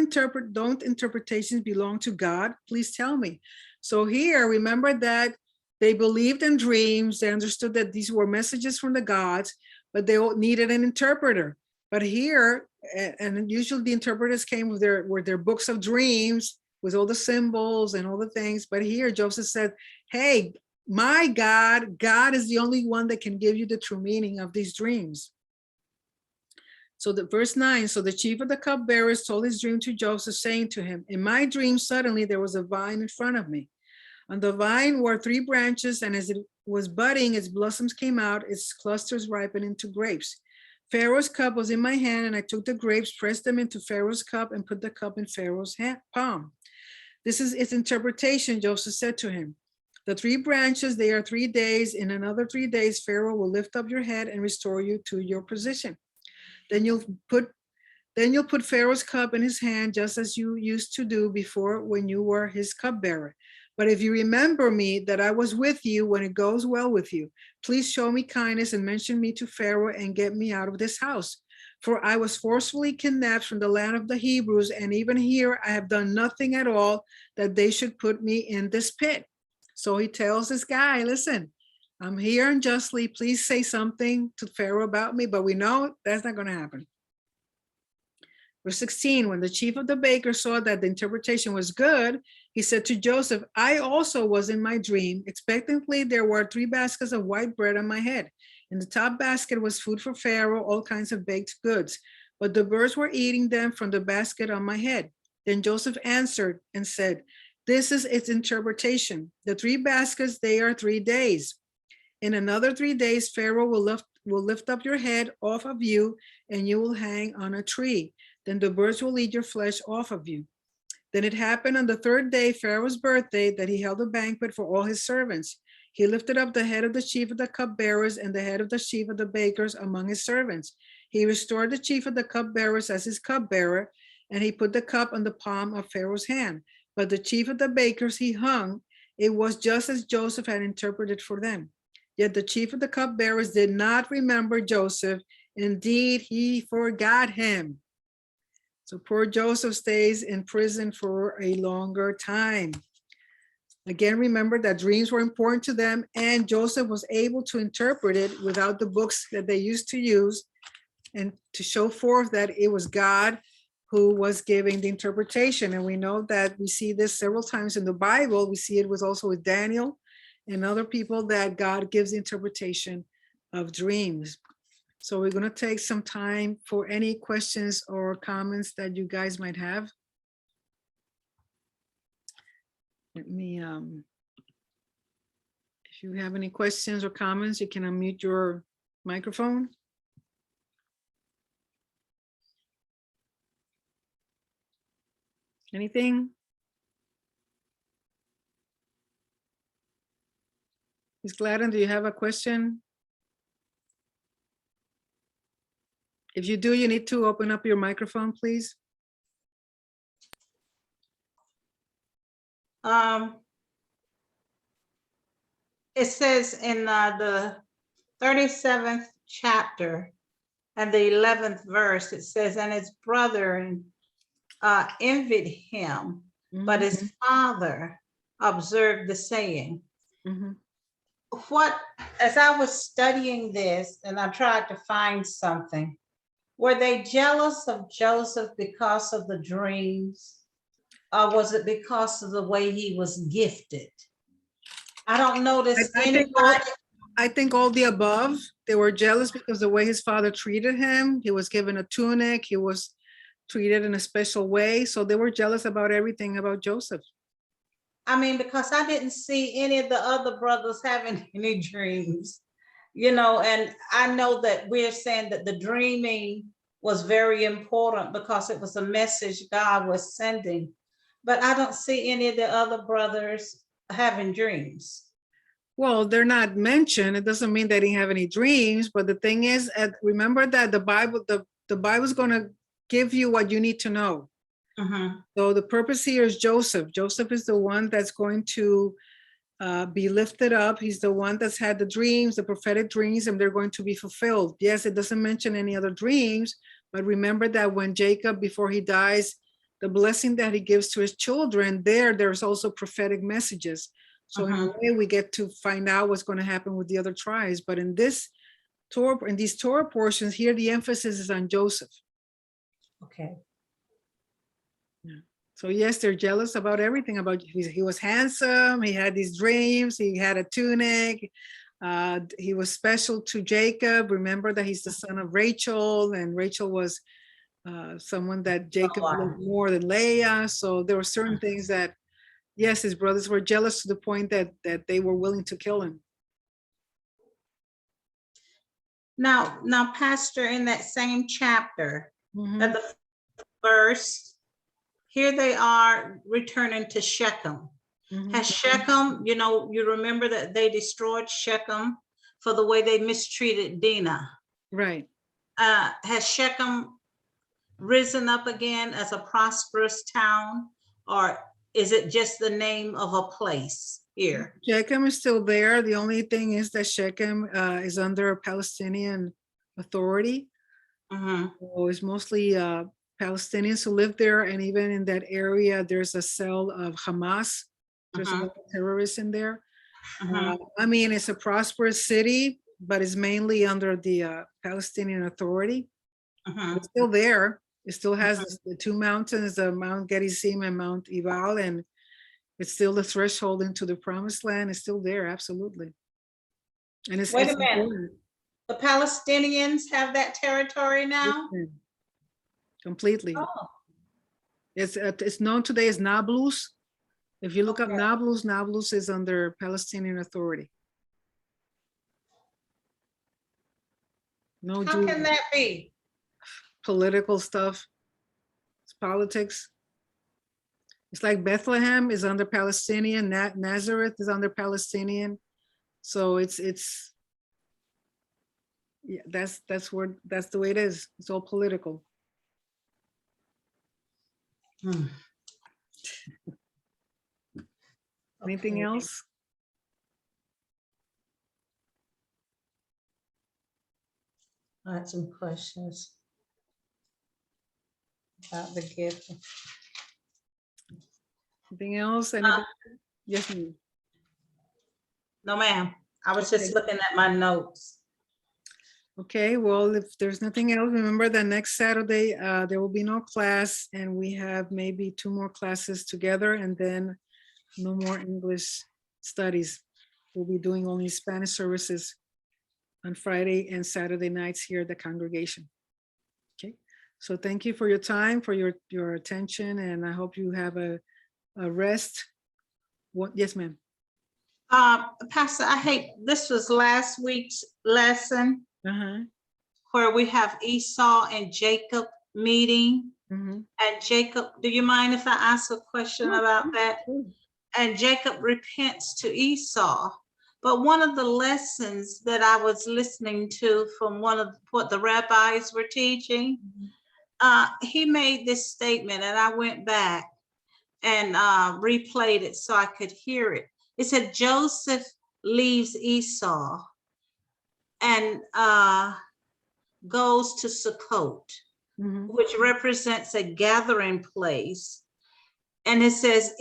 Speaker 1: interpretations belong to God? Please tell me. So here, remember that they believed in dreams. They understood that these were messages from the gods, but they needed an interpreter. But here, and usually the interpreters came with their books of dreams, with all the symbols and all the things. But here Joseph said, hey, my God is the only one that can give you the true meaning of these dreams. So the verse 9, so the chief of the cupbearers told his dream to Joseph, saying to him, in my dream, suddenly there was a vine in front of me. On the vine were 3 branches, and as it was budding, its blossoms came out, its clusters ripened into grapes. Pharaoh's cup was in my hand, and I took the grapes, pressed them into Pharaoh's cup, and put the cup in Pharaoh's palm. This is its interpretation. Joseph said to him, the 3 branches, they are 3 days. In another 3 days, Pharaoh will lift up your head and restore you to your position. Then you'll put Pharaoh's cup in his hand, just as you used to do before when you were his cupbearer. But if you remember me, that I was with you when it goes well with you, please show me kindness and mention me to Pharaoh and get me out of this house. For I was forcefully kidnapped from the land of the Hebrews, and even here I have done nothing at all that they should put me in this pit. So he tells this guy, listen, I'm here unjustly. Please say something to Pharaoh about me, but we know that's not going to happen. Verse 16, when the chief of the bakers saw that the interpretation was good, he said to Joseph, I also was in my dream. Expectantly, there were 3 baskets of white bread on my head. In the top basket was food for Pharaoh, all kinds of baked goods, but the birds were eating them from the basket on my head. Then Joseph answered and said, this is its interpretation. The 3 baskets, they are 3 days. In another 3 days, Pharaoh will lift up your head off of you, and you will hang on a tree. Then the birds will eat your flesh off of you. Then it happened on the 3rd day, Pharaoh's birthday, that he held a banquet for all his servants. He lifted up the head of the chief of the cupbearers and the head of the chief of the bakers among his servants. He restored the chief of the cupbearers as his cupbearer, and he put the cup on the palm of Pharaoh's hand. But the chief of the bakers he hung. It was just as Joseph had interpreted for them. Yet the chief of the cupbearers did not remember Joseph. Indeed, he forgot him. So poor Joseph stays in prison for a longer time. Again, remember that dreams were important to them, and Joseph was able to interpret it without the books that they used to use, and to show forth that it was God who was giving the interpretation. And we know that we see this several times in the Bible. We see it was also with Daniel and other people, that God gives the interpretation of dreams. So we're going to take some time for any questions or comments that you guys might have. Let me, if you have any questions or comments, you can unmute your microphone. Anything? Ms. Gladden, do you have a question? If you do, you need to open up your microphone, please.
Speaker 2: It says in the 37th chapter and the 11th verse, it says, and his brother envied him, but his father observed the saying. As I was studying this and I tried to find something, were they jealous of Joseph because of the dreams? Or was it because of the way he was gifted? I don't notice anybody.
Speaker 1: I think all the above. They were jealous because the way his father treated him. He was given a tunic. He was treated in a special way. So they were jealous about everything about Joseph.
Speaker 2: I mean, because I didn't see any of the other brothers having any dreams, you know, and I know that we're saying that the dreaming was very important because it was a message God was sending, but I don't see any of the other brothers having dreams.
Speaker 1: Well, they're not mentioned. It doesn't mean they didn't have any dreams, but the thing is, remember that the Bible is going to give you what you need to know. So the purpose here is Joseph. Joseph is the one that's going to be lifted up. He's the one that's had the dreams, the prophetic dreams, and they're going to be fulfilled. Yes, it doesn't mention any other dreams, but remember that when Jacob, before he dies, the blessing that he gives to his children, there's also prophetic messages. So in a way, we get to find out what's going to happen with the other tribes. But in these Torah portions here, the emphasis is on Joseph.
Speaker 2: Okay.
Speaker 1: Yeah. So yes, they're jealous about everything. About he was handsome. He had these dreams. He had a tunic. He was special to Jacob. Remember that he's the son of Rachel, and Rachel was someone that Jacob loved more than Leah. So there were certain things that, yes, his brothers were jealous to the point that they were willing to kill him.
Speaker 2: Now, Pastor, in that same chapter, at the verse, here they are returning to Shechem. Has Shechem, you remember that they destroyed Shechem for the way they mistreated Dinah.
Speaker 1: Right.
Speaker 2: Has Shechem risen up again as a prosperous town, or is it just the name of a place here?
Speaker 1: Shechem is still there. The only thing is that Shechem is under Palestinian authority. So it's mostly Palestinians who live there, and even in that area, there's a cell of Hamas. There's a lot of terrorists in there. I mean, it's a prosperous city, but it's mainly under the Palestinian Authority. It's still there. It still has the two mountains, Mount Gerizim and Mount Ebal, and it's still the threshold into the promised land. It's still there, absolutely. And it's
Speaker 2: Wait a minute.
Speaker 1: important.
Speaker 2: The Palestinians have that territory now?
Speaker 1: Completely.
Speaker 2: Oh.
Speaker 1: It's known today as Nablus. If you look up Nablus, Nablus is under Palestinian Authority. No.
Speaker 2: How can that be?
Speaker 1: Political stuff. It's politics. It's like Bethlehem is under Palestinian, Nazareth is under Palestinian. So it's yeah, that's the way it is. It's all political. Anything else?
Speaker 2: I had some questions about the gift.
Speaker 1: Anything else? Anybody? Yes, ma'am.
Speaker 2: No, ma'am. I was just looking at my notes.
Speaker 1: Okay, well, if there's nothing else, remember that next Saturday, there will be no class, and we have maybe 2 more classes together, and then no more English studies. We'll be doing only Spanish services on Friday and Saturday nights here at the congregation. Okay, so thank you for your time, for your attention, and I hope you have a rest. What? Yes, ma'am.
Speaker 2: Pastor, this was last week's lesson where we have Esau and Jacob meeting. And Jacob, do you mind if I ask a question about that? And Jacob repents to Esau. But one of the lessons that I was listening to from one of what the rabbis were teaching, he made this statement, and I went back and replayed it so I could hear it. It said, Joseph leaves Esau and goes to Sukkot, which represents a gathering place. And it says,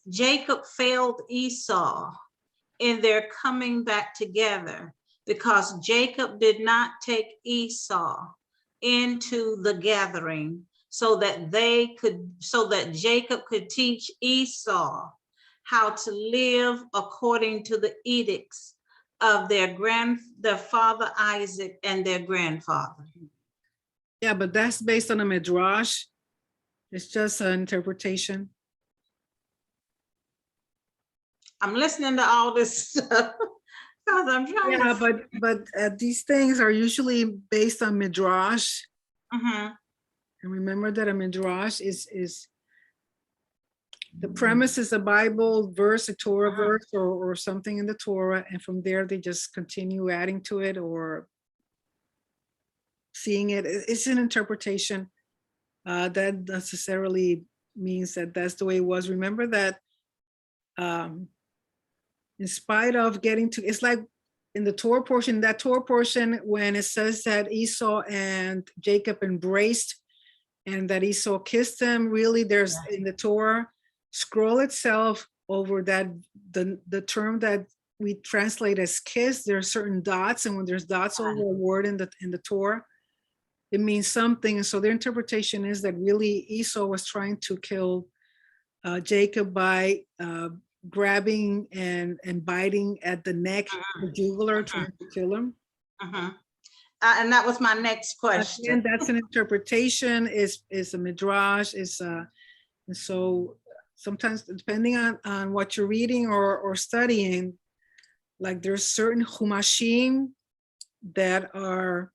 Speaker 2: Jacob failed Esau in their coming back together because Jacob did not take Esau into the gathering so that Jacob could teach Esau how to live according to the edicts of their father Isaac and their grandfather.
Speaker 1: Yeah, but that's based on a midrash. It's just an interpretation.
Speaker 2: I'm listening to all this stuff because I'm trying.
Speaker 1: Yeah, but these things are usually based on midrash. And remember that a midrash is the premise is a Bible verse, a Torah verse, or something in the Torah, and from there they just continue adding to it or seeing it. It's an interpretation that necessarily means that that's the way it was. Remember that in spite of getting to, it's like in the Torah portion, when it says that Esau and Jacob embraced and that Esau kissed him, really there's in the Torah scroll itself over that, the term that we translate as kiss, there are certain dots, and when there's dots over a word in the Torah, it means something. And so their interpretation is that really Esau was trying to kill Jacob by grabbing and biting at the neck, the jugular, trying to kill him.
Speaker 2: And that was my next question.
Speaker 1: Again, that's an interpretation, is a midrash, and so sometimes depending on what you're reading or studying, like there's certain chumashim that are,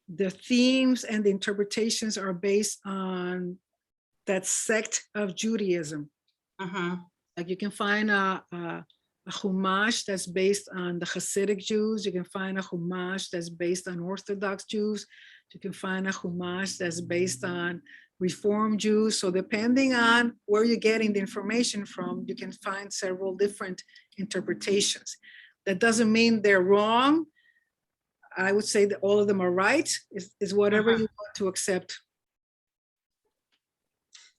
Speaker 1: the themes and the interpretations are based on that sect of Judaism. Like you can find a chumash that's based on the Hasidic Jews. You can find a chumash that's based on Orthodox Jews. You can find a chumash that's based on Reform Jews. So depending on where you're getting the information from, you can find several different interpretations. That doesn't mean they're wrong. I would say that all of them are right. Is whatever you want to accept.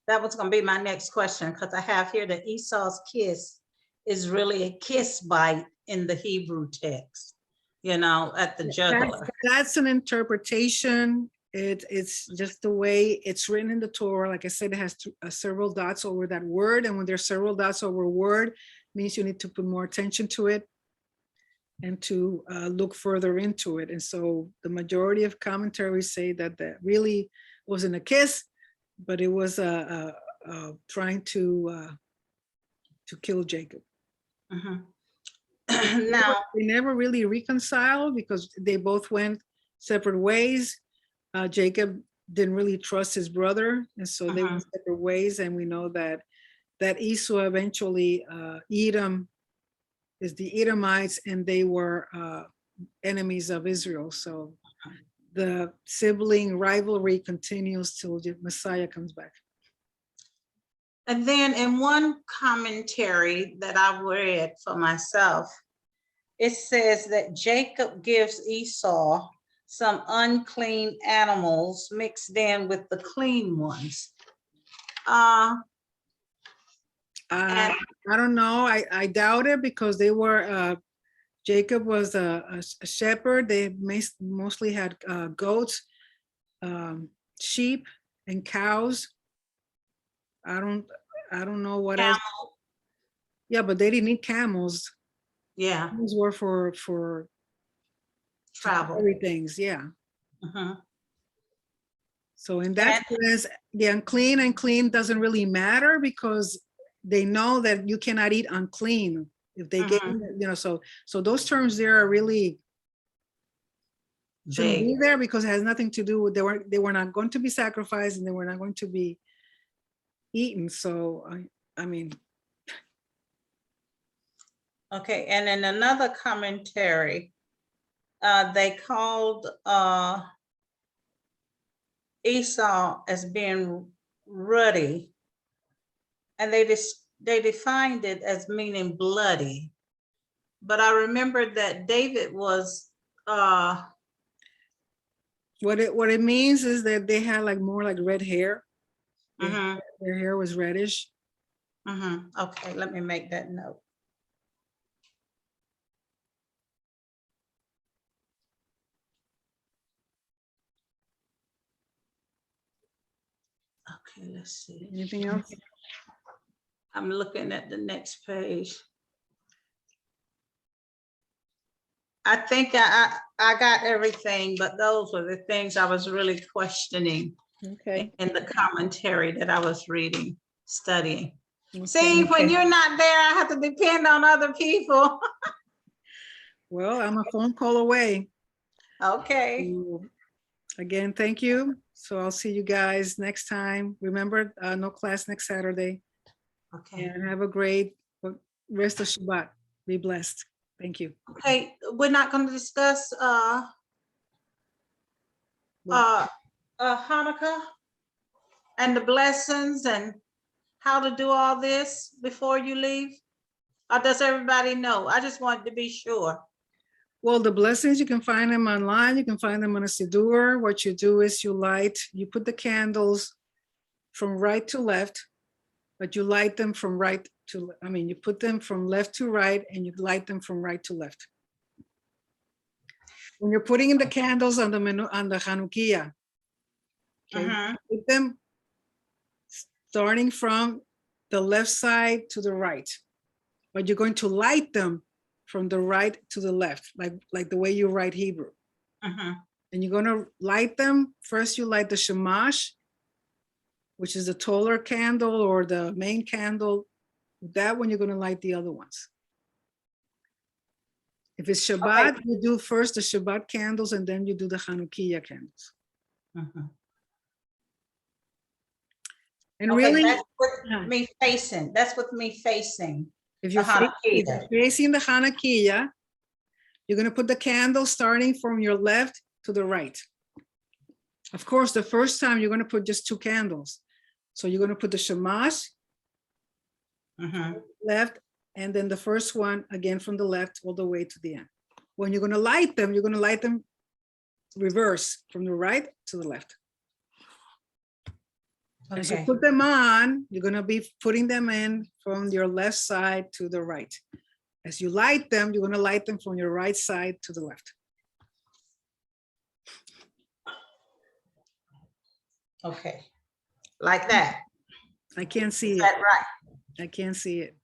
Speaker 2: That was going to be my next question, because I have here that Esau's kiss is really a kiss bite in the Hebrew text, you know, at the jugular.
Speaker 1: That's an interpretation. It's just the way it's written in the Torah. Like I said, it has several dots over that word. And when there's several dots over a word, means you need to put more attention to it and to look further into it. And so the majority of commentaries say that that really wasn't a kiss, but it was trying to kill Jacob.
Speaker 2: Now,
Speaker 1: they never really reconciled because they both went separate ways. Jacob didn't really trust his brother, and so they went separate ways. And we know that Esau eventually, Edom is the Edomites, and they were enemies of Israel. So the sibling rivalry continues till the Messiah comes back.
Speaker 2: and then in one commentary that I read for myself, it says that Jacob gives Esau some unclean animals mixed in with the clean ones.
Speaker 1: I don't know. I doubt it, because they were, Jacob was a shepherd. They mostly had goats, sheep, and cows. I don't know what else. Yeah, but they didn't need camels.
Speaker 2: Yeah,
Speaker 1: Camels were for
Speaker 2: travel.
Speaker 1: things. Yeah. So in that sense, the unclean and clean doesn't really matter, because they know that you cannot eat unclean if they get, you know, so those terms there are really shouldn't be there, because it has nothing to do with, they were not going to be sacrificed, and they were not going to be eaten. So I mean.
Speaker 2: Okay, and in another commentary, they called Esau as being ruddy, and they defined it as meaning bloody. But I remember that David was
Speaker 1: what it means is that they had like more like red hair. Their hair was reddish.
Speaker 2: Okay, let me make that note. Okay, let's see.
Speaker 1: Anything else?
Speaker 2: I'm looking at the next page. I think I got everything, but those were the things I was really questioning.
Speaker 1: Okay.
Speaker 2: In the commentary that I was reading, studying.
Speaker 1: Okay.
Speaker 2: See, when you're not there, I have to depend on other people.
Speaker 1: Well, I'm a phone call away.
Speaker 2: Okay.
Speaker 1: So, again, thank you. So I'll see you guys next time. Remember, no class next Saturday.
Speaker 2: Okay.
Speaker 1: And have a great rest of Shabbat. Be blessed. Thank you.
Speaker 2: Okay, we're not going to discuss Hanukkah and the blessings and how to do all this before you leave? Or does everybody know? I just wanted to be sure.
Speaker 1: Well, the blessings, you can find them online. You can find them on a Siddur. What you do is you put the candles from right to left, but you light them from right to, you put them from left to right, and you light them from right to left. When you're putting in the candles on the Hanukkah, okay, put them starting from the left side to the right, but you're going to light them from the right to the left, like the way you write Hebrew. And you're going to light them. First, you light the shamash, which is the taller candle or the main candle. That one, you're going to light the other ones. If it's Shabbat,
Speaker 2: Okay.
Speaker 1: you do first the Shabbat candles, and then you do the Hanukkah candles. And
Speaker 2: Okay,
Speaker 1: really,
Speaker 2: that's with me facing. That's with me facing.
Speaker 1: if you're facing the Hanukkah, you're going to put the candle starting from your left to the right. Of course, the first time you're going to put just 2 candles. So you're going to put the shamash left, and then the first one again from the left all the way to the end. When you're going to light them reverse from the right to the left. As you put them on, you're going to be putting them in from your left side to the right. As you light them, you're going to light them from your right side to the left.
Speaker 2: Okay, like that.
Speaker 1: I can't see
Speaker 2: Is
Speaker 1: it.
Speaker 2: that right?
Speaker 1: I can't see it.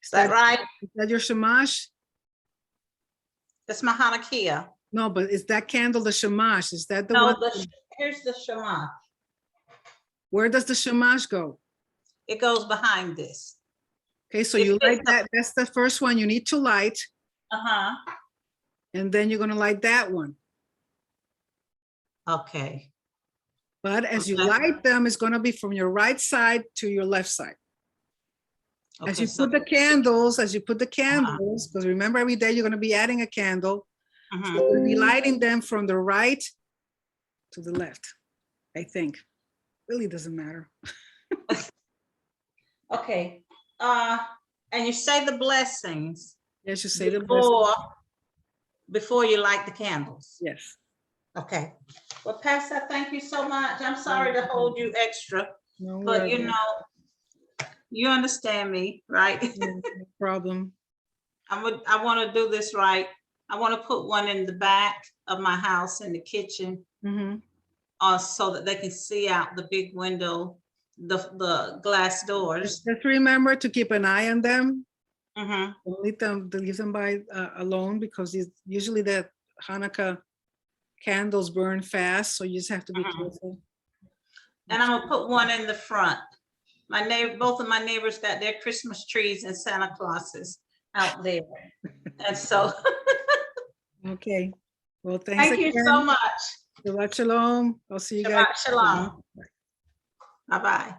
Speaker 2: Is that right?
Speaker 1: Is that your shamash?
Speaker 2: That's my Hanukkah.
Speaker 1: No, but is that candle the shamash? Is that the
Speaker 2: No,
Speaker 1: one?
Speaker 2: here's the shamash.
Speaker 1: Where does the shamash go?
Speaker 2: It goes behind this.
Speaker 1: Okay, so you light that. That's the first one you need to light. And then you're going to light that one.
Speaker 2: Okay.
Speaker 1: But as you light them, it's going to be from your right side to your left side. As you put the candles, because remember every day you're going to be adding a candle. So you're going to be lighting them from the right to the left, I think. Really doesn't matter.
Speaker 2: Okay. And you say the blessings.
Speaker 1: Yes, you say the blessings.
Speaker 2: Before you light the candles.
Speaker 1: Yes.
Speaker 2: Okay. Well, Pastor, thank you so much. I'm sorry to hold you extra, but you know, you understand me, right?
Speaker 1: No problem.
Speaker 2: I want to do this right. I want to put one in the back of my house in the kitchen, so that they can see out the big window, the glass doors.
Speaker 1: Just remember to keep an eye on them.
Speaker 2: Don't
Speaker 1: leave them by alone, because usually the Hanukkah candles burn fast, so you just have to be careful.
Speaker 2: And I'm gonna put one in the front. Both of my neighbors got their Christmas trees and Santa Clauses out there, and so.
Speaker 1: Okay. Well, thanks
Speaker 2: Thank
Speaker 1: again.
Speaker 2: you so much.
Speaker 1: Shabbat Shalom. I'll see you guys.
Speaker 2: Shabbat Shalom. Bye-bye.